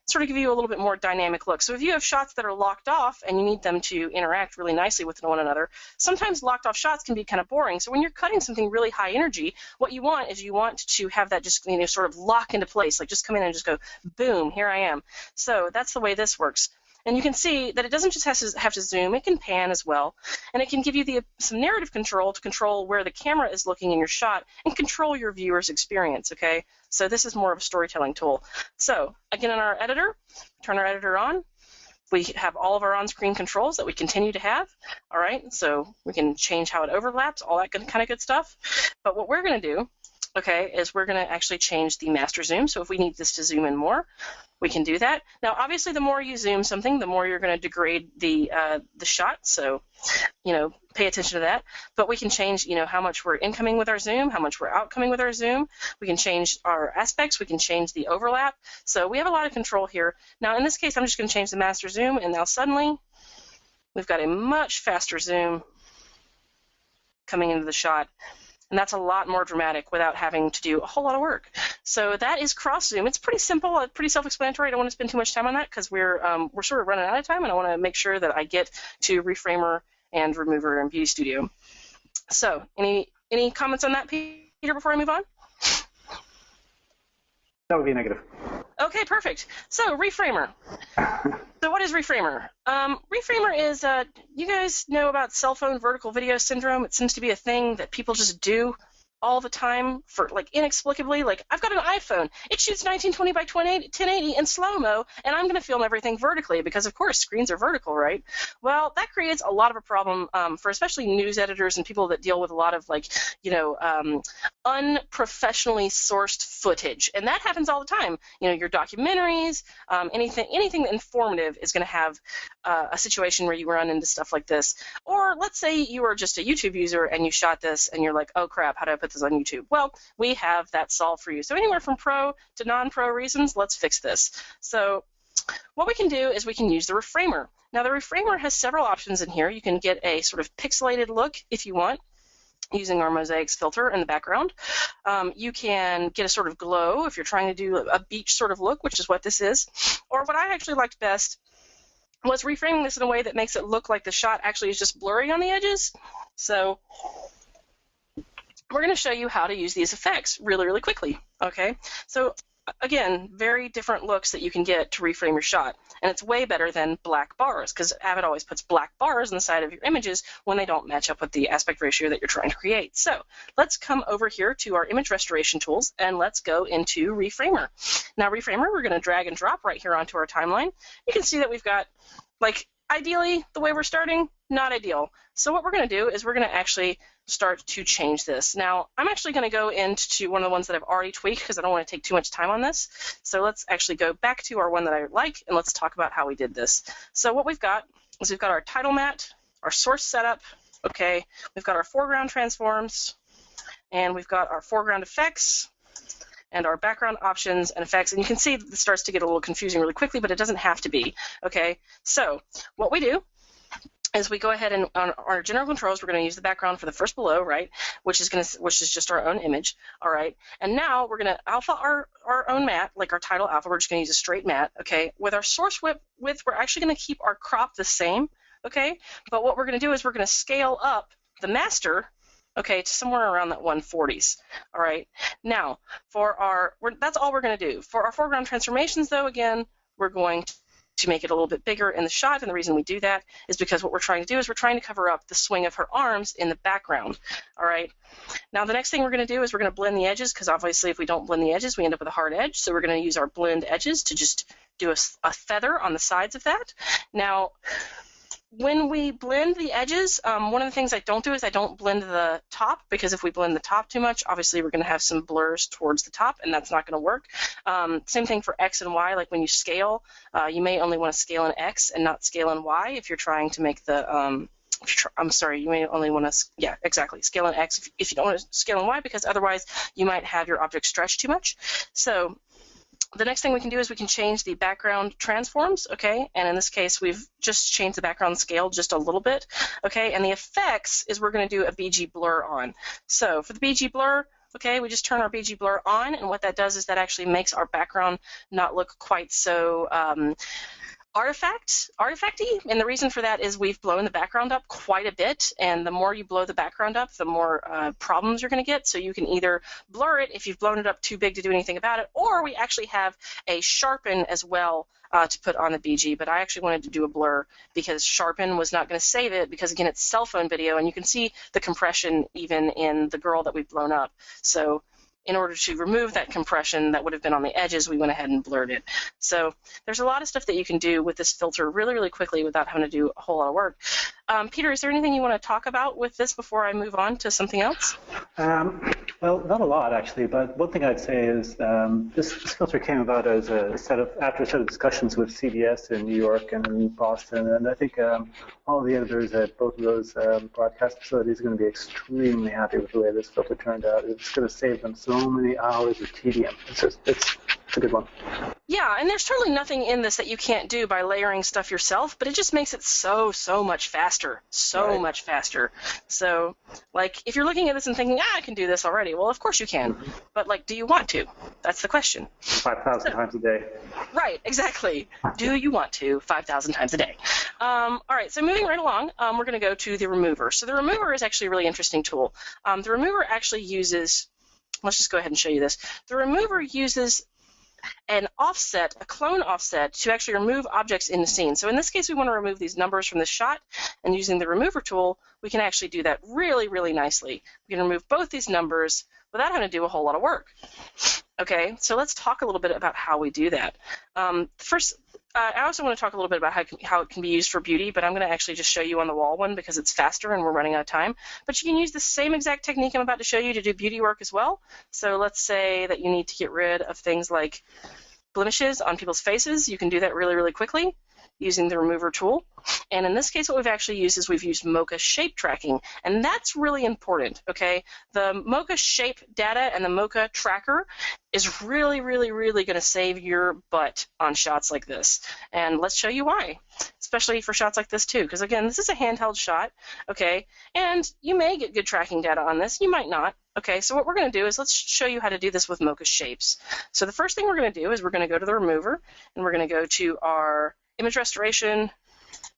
sort of give you a little bit more dynamic look. So if you have shots that are locked off and you need them to interact really nicely with one another, sometimes locked off shots can be kind of boring. So when you're cutting something really high energy, what you want is you want to have that just, you know, sort of lock into place, like just come in and just go, boom, here I am. So that's the way this works. And you can see that it doesn't just have to zoom, it can pan as well. And it can give you some narrative control to control where the camera is looking in your shot and control your viewer's experience, okay? So this is more of a storytelling tool. So again, in our editor, turn our editor on. We have all of our on-screen controls that we continue to have, all right? So we can change how it overlaps, all that kind of good stuff. But what we're going to do, okay, is we're going to actually change the master zoom. So if we need this to zoom in more, we can do that. Now, obviously, the more you zoom something, the more you're going to degrade the shot. So, you know, pay attention to that. But we can change, you know, how much we're incoming with our zoom, how much we're outcoming with our zoom. We can change our aspects. We can change the overlap. So we have a lot of control here. Now, in this case, I'm just going to change the master zoom, and now suddenly we've got a much faster zoom coming into the shot. And that's a lot more dramatic without having to do a whole lot of work. So that is cross zoom. It's pretty simple, pretty self-explanatory. I don't want to spend too much time on that because we're sort of running out of time, and I want to make sure that I get to Reframer and Remover and Beauty Studio. So any comments on that, Peter, before I move on? That would be negative. Okay, perfect. So Reframer. So what is Reframer? Reframer is, you guys know about cell phone vertical video syndrome? It seems to be a thing that people just do all the time for, like, inexplicably. Like, I've got an iPhone. It shoots 1920 by 1080 in slow-mo, and I'm going to film everything vertically because, of course, screens are vertical, right? Well, that creates a lot of a problem for especially news editors and people that deal with a lot of, like, you know, unprofessionally sourced footage. And that happens all the time. You know, your documentaries, anything informative is going to have a situation where you run into stuff like this. Or let's say you are just a YouTube user and you shot this and you're like, oh, crap, how do I put this on YouTube? Well, we have that solved for you. So anywhere from pro to non-pro reasons, let's fix this. So what we can do is we can use the Reframer. Now, the Reframer has several options in here. You can get a sort of pixelated look if you want, using our mosaics filter in the background. You can get a sort of glow if you're trying to do a beach sort of look, which is what this is. Or what I actually liked best was reframing this in a way that makes it look like the shot actually is just blurry on the edges. So we're going to show you how to use these effects really, really quickly, okay? So again, very different looks that you can get to reframe your shot. And it's way better than black bars, because Avid always puts black bars on the side of your images when they don't match up with the aspect ratio that you're trying to create. So let's come over here to our image restoration tools, and let's go into Reframer. Now, Reframer, we're going to drag and drop right here onto our timeline. You can see that we've got, like, ideally, the way we're starting, not ideal. So what we're going to do is we're going to actually start to change this. Now, I'm actually going to go into one of the ones that I've already tweaked because I don't want to take too much time on this. So let's actually go back to our one that I like, and let's talk about how we did this. So what we've got is we've got our title matte, our source setup, okay, we've got our foreground transforms, and we've got our foreground effects, and our background options and effects. And you can see that this starts to get a little confusing really quickly, but it doesn't have to be, okay? So what we do is we go ahead and on our general controls, we're going to use the background for the first below, right, which is just our own image, all right? And now we're going to alpha our own matte, like our title alpha. We're just going to use a straight matte, okay? With our source width, we're actually going to keep our crop the same, okay? But what we're going to do is we're going to scale up the master, okay, to somewhere around that 140s, all right? Now, that's all we're going to do. For our foreground transformations, though, again, we're going to make it a little bit bigger in the shot, and the reason we do that is because what we're trying to do is we're trying to cover up the swing of her arms in the background. All right. Now the next thing we're going to do is we're going to blend the edges, because obviously if we don't blend the edges, we end up with a hard edge. So we're going to use our blend edges to just do a feather on the sides of that. Now, when we blend the edges, one of the things I don't do is I don't blend the top, because if we blend the top too much, obviously we're going to have some blurs towards the top, and that's not going to work. Same thing for X and Y. Like when you scale, you may only want to scale in X and not scale in Y if you're trying to make the I'm sorry, you may only want to, yeah, exactly, scale in X if you don't want to scale in Y, because otherwise you might have your object stretch too much. So the next thing we can do is we can change the background transforms, okay? And in this case, we've just changed the background scale just a little bit, okay? And the effects is we're going to do a BG blur on. So for the BG blur, okay, we just turn our BG blur on, and what that does is that actually makes our background not look quite so artifacty, and the reason for that is we've blown the background up quite a bit, and the more you blow the background up, the more problems you're going to get. So you can either blur it if you've blown it up too big to do anything about it, or we actually have a sharpen as well to put on the BG, but I actually wanted to do a blur because sharpen was not going to save it, because again it's cell phone video and you can see the compression even in the girl that we've blown up. So in order to remove that compression that would have been on the edges, we went ahead and blurred it. So there's a lot of stuff that you can do with this filter really, really quickly without having to do a whole lot of work. Peter, is there anything you want to talk about with this before I move on to something else? Well, not a lot actually, but one thing I'd say is this filter came about as after a set of discussions with CBS in New York and in Boston, and I think all the editors at both of those broadcast facilities are going to be extremely happy with the way this filter turned out. It's going to save them so many hours of tedium. It's a good one. Yeah, and there's certainly nothing in this that you can't do by layering stuff yourself, but it just makes it so much faster, much faster. So, like, if you're looking at this and thinking, I can do this already, well, of course you can. But, like, do you want to? That's the question. 5,000 times a day. Right, exactly. Do you want to? 5,000 times a day. All right, so moving right along, we're going to go to the remover. So the remover is actually a really interesting tool. The remover actually uses, let's just go ahead and show you this. The remover uses an offset, a clone offset, to actually remove objects in the scene. So in this case, we want to remove these numbers from the shot, and using the remover tool, we can actually do that really, really nicely. We can remove both these numbers without having to do a whole lot of work. Okay, so let's talk a little bit about how we do that. First, I also want to talk a little bit about how it can be used for beauty, but I'm going to actually just show you on the wall one because it's faster and we're running out of time. But you can use the same exact technique I'm about to show you to do beauty work as well. So let's say that you need to get rid of things like blemishes on people's faces. You can do that really, really quickly using the remover tool. And in this case, what we've actually used is we've used mocha shape tracking, and that's really important, okay? The mocha shape data and the mocha tracker is really, really, really going to save your butt on shots like this. And let's show you why, especially for shots like this too, because again, this is a handheld shot, okay? And you may get good tracking data on this, you might not. Okay, so what we're going to do is let's show you how to do this with mocha shapes. So the first thing we're going to do is we're going to go to the remover, and we're going to go to our image restoration,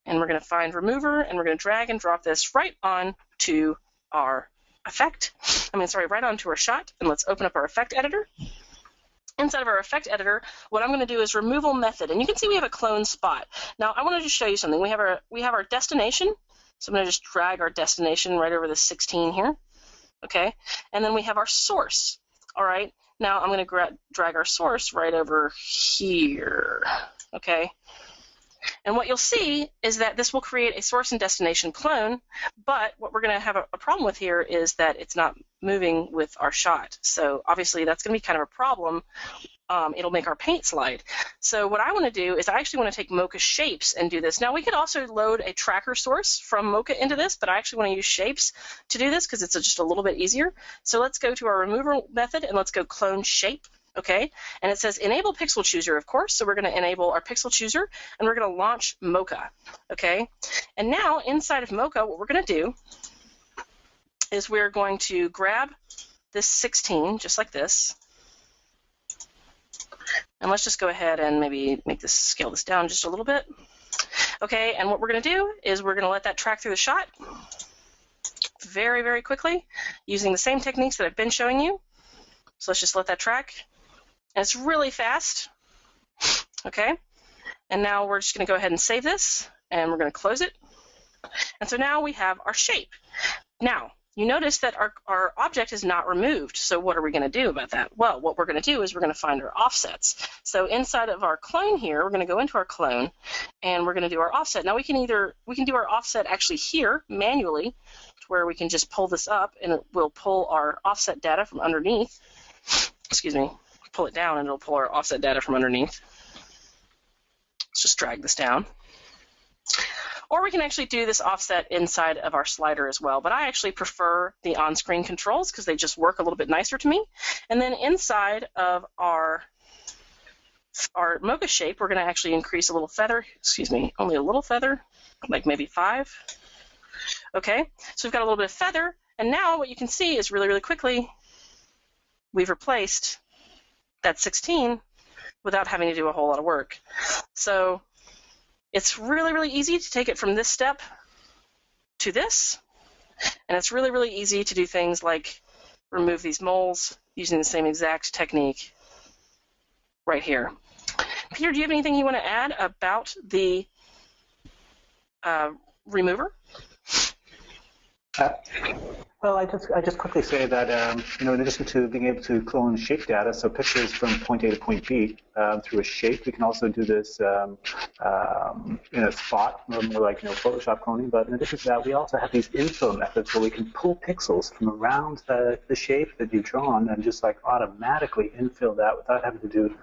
and we're going to find remover, and we're going to drag and drop this right on to our effect. Right onto our shot, and let's open up our effect editor. Inside of our effect editor, what I'm going to do is removal method, and you can see we have a clone spot. Now, I want to just show you something. We have our destination, so I'm going to just drag our destination right over the 16 here, okay? And then we have our source, all right? Now, I'm going to drag our source right over here, okay? And what you'll see is that this will create a source and destination clone, but what we're going to have a problem with here is that it's not moving with our shot. So obviously that's going to be kind of a problem. It'll make our paint slide. So what I want to do is I actually want to take mocha shapes and do this. Now we could also load a tracker source from mocha into this, but I actually want to use shapes to do this because it's just a little bit easier. So let's go to our remover method and let's go clone shape. Okay, and it says enable PixelChooser, of course, so we're going to enable our PixelChooser, and we're going to launch Mocha, okay? And now, inside of Mocha, what we're going to do is we're going to grab this 16, just like this, and let's just go ahead and maybe scale this down just a little bit. Okay, and what we're going to do is we're going to let that track through the shot very, very quickly, using the same techniques that I've been showing you. So let's just let that track. And it's really fast, okay? And now we're just going to go ahead and save this, and we're going to close it. And so now we have our shape. Now, you notice that our object is not removed, so what are we going to do about that? Well, what we're going to do is we're going to find our offsets. So inside of our clone here, we're going to go into our clone, and we're going to do our offset. Now we can do our offset actually here manually, where we can just pull this up, and it will pull our offset data from underneath. Excuse me, pull it down, and it'll pull our offset data from underneath. Let's just drag this down. Or we can actually do this offset inside of our slider as well. But I actually prefer the on-screen controls because they just work a little bit nicer to me. And then inside of our mocha shape, we're going to actually increase a little feather. Excuse me, only a little feather, like maybe 5. Okay, so we've got a little bit of feather. And now what you can see is really, really quickly, we've replaced that 16 without having to do a whole lot of work. So it's really, really easy to take it from this step to this, and it's really, really easy to do things like remove these moles using the same exact technique right here. Peter, do you have anything you want to add about the remover? Well, I just quickly say that in addition to being able to clone shape data, so pictures from point A to point B through a shape, we can also do this in a spot, more like Photoshop cloning. But in addition to that, we also have these infill methods where we can pull pixels from around the shape that you've drawn and just like automatically infill that without having to do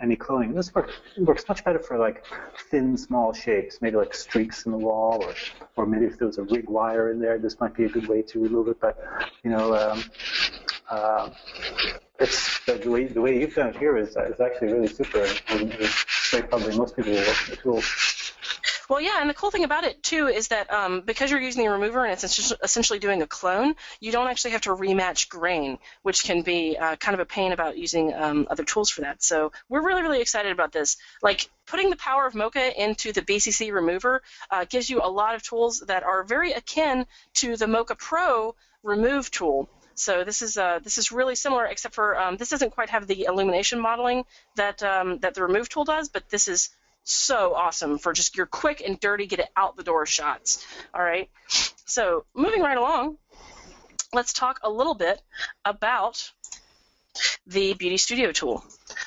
any cloning. And this works much better for like thin, small shapes, maybe like streaks in the wall, or maybe if there was a rig wire in there, this might be a good way to remove it. But it's the way you've done it here is actually really super, and it's way probably most people will work with the tool. Well, yeah, and the cool thing about it, too, is that because you're using the remover and it's essentially doing a clone, you don't actually have to rematch grain, which can be kind of a pain about using other tools for that. So we're really, really excited about this. Like, putting the power of Mocha into the BCC remover gives you a lot of tools that are very akin to the Mocha Pro remove tool. So this is really similar, except for this doesn't quite have the illumination modeling that the remove tool does, but this is so awesome for just your quick and dirty get it out the door shots. All right, so moving right along, let's talk a little bit about the Beauty Studio tool.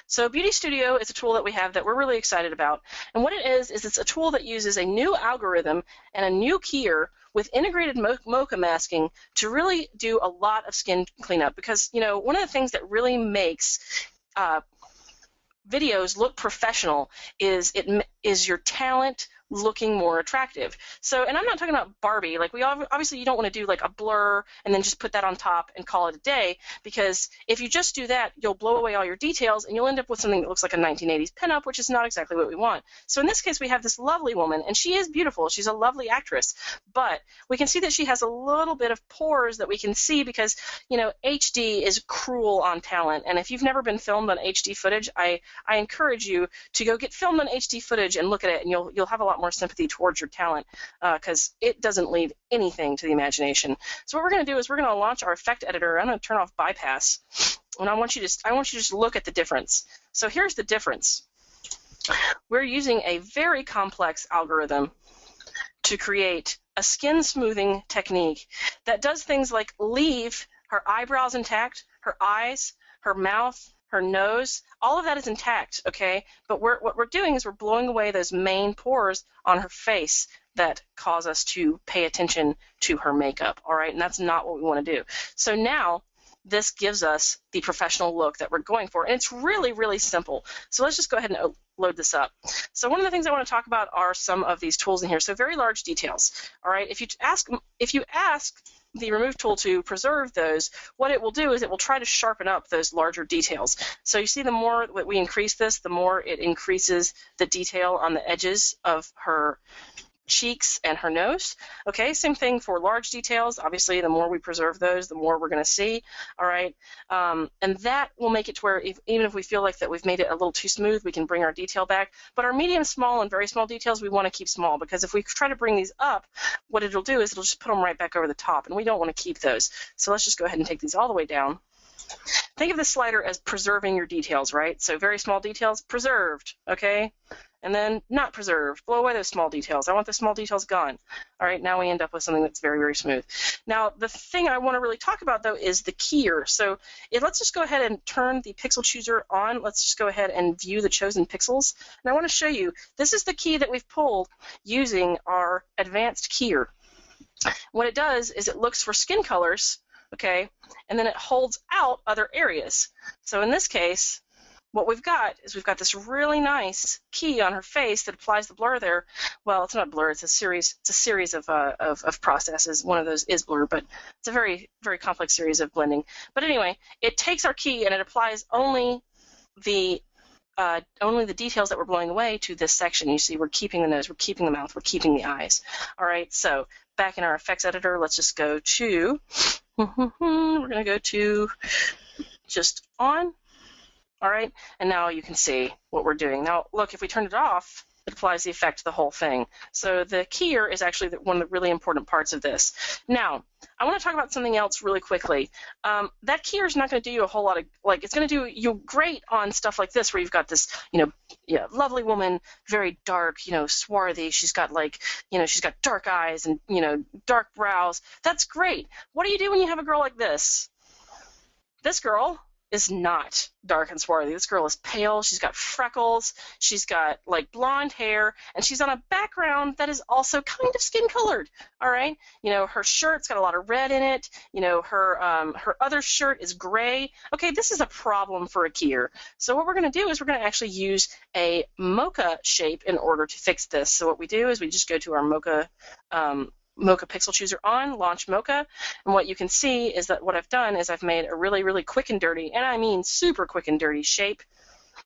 So Beauty Studio is a tool that we have that we're really excited about, and what it is it's a tool that uses a new algorithm and a new keyer with integrated mocha masking to really do a lot of skin cleanup, because one of the things that really makes videos look professional is your talent looking more attractive. So, and I'm not talking about Barbie. Like, obviously you don't want to do like a blur and then just put that on top and call it a day, because if you just do that, you'll blow away all your details and you'll end up with something that looks like a 1980s pinup, which is not exactly what we want. So in this case, we have this lovely woman, and she is beautiful. She's a lovely actress, but we can see that she has a little bit of pores that we can see because, HD is cruel on talent. And if you've never been filmed on HD footage, I encourage you to go get filmed on HD footage and look at it, and you'll have a lot more sympathy towards your talent, because it doesn't leave anything to the imagination. So what we're going to do is we're going to launch our effect editor. I'm going to turn off bypass, and I want you to just look at the difference. So here's the difference. We're using a very complex algorithm to create a skin smoothing technique that does things like leave her eyebrows intact, her eyes, her mouth, her nose, all of that is intact, okay? But what we're doing is we're blowing away those main pores on her face that cause us to pay attention to her makeup, all right? And that's not what we want to do. So now this gives us the professional look that we're going for, and it's really, really simple. So let's just go ahead and load this up. So one of the things I want to talk about are some of these tools in here. So very large details, all right? If you ask the remove tool to preserve those, what it will do is it will try to sharpen up those larger details. So you see the more that we increase this, the more it increases the detail on the edges of her cheeks and her nose. Okay, same thing for large details. Obviously, the more we preserve those, the more we're going to see. All right, and that will make it to where even if we feel like that we've made it a little too smooth, we can bring our detail back. But our medium, small, and very small details, we want to keep small, because if we try to bring these up, what it'll do is it'll just put them right back over the top, and we don't want to keep those. So let's just go ahead and take these all the way down. Think of this slider as preserving your details, right? So very small details, preserved, okay? and then not preserved. Blow away those small details. I want the small details gone. All right, now we end up with something that's very, very smooth. Now, the thing I want to really talk about, though, is the keyer. So let's just go ahead and turn the pixel chooser on. Let's just go ahead and view the chosen pixels. And I want to show you, this is the key that we've pulled using our advanced keyer. What it does is it looks for skin colors, okay, and then it holds out other areas. So in this case, what we've got is we've got this really nice key on her face that applies the blur there. Well, it's not blur; it's a series of processes. One of those is blur, but it's a very, very complex series of blending. But anyway, it takes our key and it applies only the details that we're blowing away to this section. You see, we're keeping the nose, we're keeping the mouth, we're keeping the eyes. All right. So back in our effects editor, let's just go to. We're going to go to just on. All right, and now you can see what we're doing. Now, look, if we turn it off, it applies the effect to the whole thing. So the keyer is actually one of the really important parts of this. Now, I want to talk about something else really quickly. That keyer is not going to do you a whole lot of, like, it's going to do you great on stuff like this where you've got this, lovely woman, very dark, swarthy. She's got she's got dark eyes and, dark brows. That's great. What do you do when you have a girl like this? This girl is not dark and swarthy. This girl is pale. She's got freckles. She's got blonde hair, and she's on a background that is also kind of skin colored. All right, her shirt's got a lot of red in it. Her other shirt is gray. Okay, this is a problem for a keyer. So what we're going to do is we're going to actually use a mocha shape in order to fix this. So what we do is we just go to our mocha Pixel Chooser on, launch Mocha, and what you can see is that what I've done is I've made a really, really quick and dirty, and I mean super quick and dirty shape.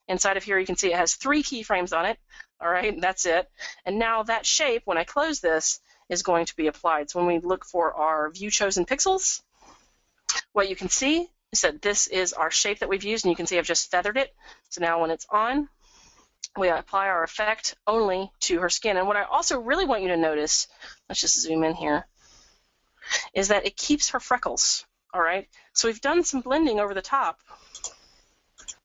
Inside of here you can see it has 3 keyframes on it, all right, that's it. And now that shape, when I close this, is going to be applied. So when we look for our view chosen pixels, what you can see is that this is our shape that we've used, and you can see I've just feathered it. So now when it's on, we apply our effect only to her skin. And what I also really want you to notice, let's just zoom in here, is that it keeps her freckles, all right? So we've done some blending over the top,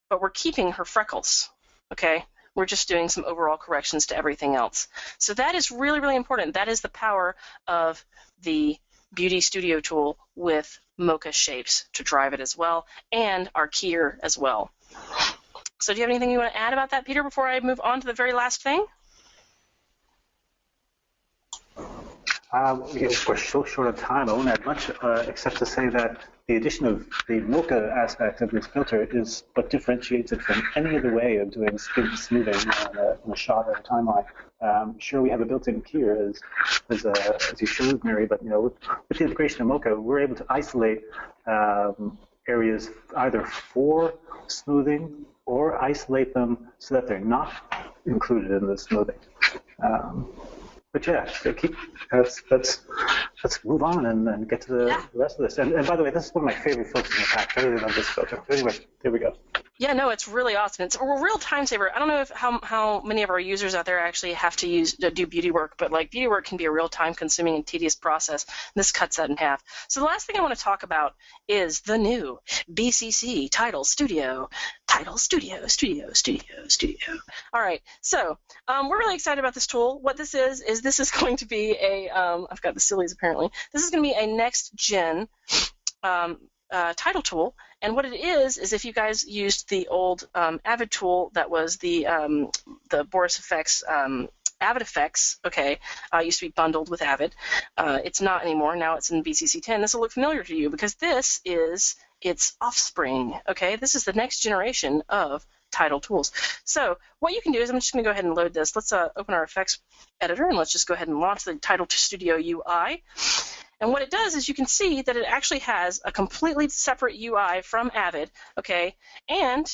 but we're keeping her freckles, okay? We're just doing some overall corrections to everything else. So that is really, really important. That is the power of the Beauty Studio tool with Mocha shapes to drive it as well, and our keyer as well. So do you have anything you want to add about that, Peter, before I move on to the very last thing? We're so short of time. I won't add much except to say that the addition of the mocha aspect of this filter is what differentiates it from any other way of doing skin smoothing on a shot or a timeline. Sure, we have a built-in keyer, as you showed, Mary, but with the integration of mocha, we're able to isolate areas either for smoothing or isolate them so that they're not included in the smoothing. But yeah, so let's move on and get to the rest of this. And by the way, this is one of my favorite filters in the pack. I really love this filter. Anyway, there we go. Yeah, no, it's really awesome. It's a real time saver. I don't know how many of our users out there actually have to do beauty work, but beauty work can be a real time-consuming and tedious process. This cuts that in half. So the last thing I want to talk about is the new BCC Title Studio. All right, so we're really excited about this tool. What this is this is going to be a I've got the sillies apparently. This is going to be a next-gen title tool, and what it is if you guys used the old Avid tool that was the Boris FX Avid FX, okay, used to be bundled with Avid. It's not anymore. Now it's in BCC 10. This will look familiar to you because this is its offspring, okay? This is the next generation of title tools. So what you can do is I'm just going to go ahead and load this. Let's open our effects editor, and let's just go ahead and launch the Title Studio UI. And what it does is you can see that it actually has a completely separate UI from Avid, okay? And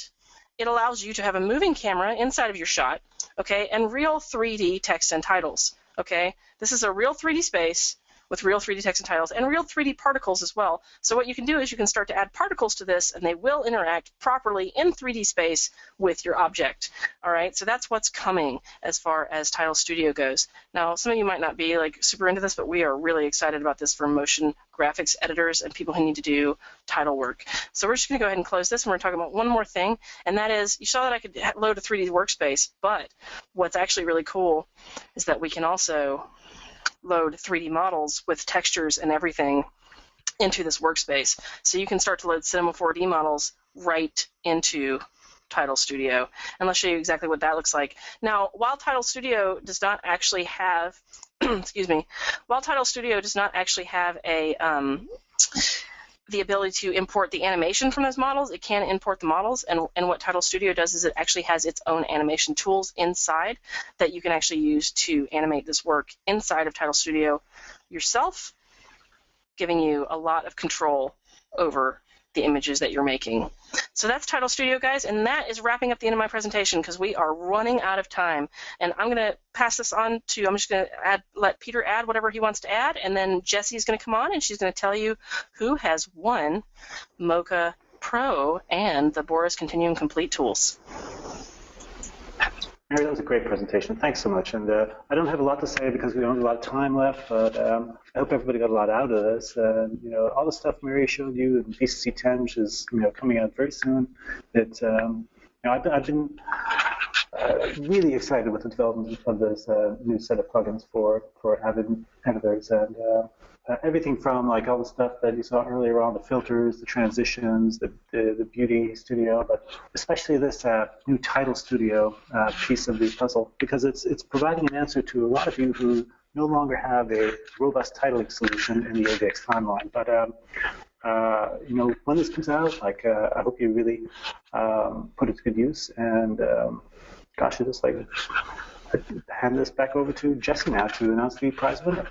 it allows you to have a moving camera inside of your shot, okay, and real 3D text and titles, okay? This is a real 3D space with real 3D text and titles and real 3D particles as well. So what you can do is you can start to add particles to this, and they will interact properly in 3D space with your object. All right, so that's what's coming as far as Title Studio goes. Now, some of you might not be like super into this, but we are really excited about this for motion graphics editors and people who need to do title work. So we're just going to go ahead and close this, and we're going to talk about one more thing, and that is, you saw that I could load a 3D workspace, but what's actually really cool is that we can also load 3D models with textures and everything into this workspace. So you can start to load Cinema 4D models right into Title Studio. And let's show you exactly what that looks like. Now, while Title Studio does not actually have, excuse me, while Title Studio does not actually have a the ability to import the animation from those models, it can import the models, and what Title Studio does is it actually has its own animation tools inside that you can actually use to animate this work inside of Title Studio yourself, giving you a lot of control over the images that you're making. So that's Title Studio, guys, and that is wrapping up the end of my presentation because we are running out of time. And I'm going to pass this on to, I'm just going to let Peter add whatever he wants to add, and then Jesse's going to come on and she's going to tell you who has won Mocha Pro and the Boris Continuum Complete tools. Mary, that was a great presentation. Thanks so much. And I don't have a lot to say because we don't have a lot of time left, but I hope everybody got a lot out of this. You know, all the stuff Mary showed you in BCC 10, which is coming out very soon. It's I've been really excited with the development of this new set of plugins for Avid editors, and everything from like all the stuff that you saw earlier on, the filters, the transitions, the beauty studio, but especially this new Title Studio piece of the puzzle, because it's providing an answer to a lot of you who no longer have a robust titling solution in the AVX timeline. But when this comes out, like I hope you really put it to good use. And gosh, I just like hand this back over to Jesse now to announce the prize winner.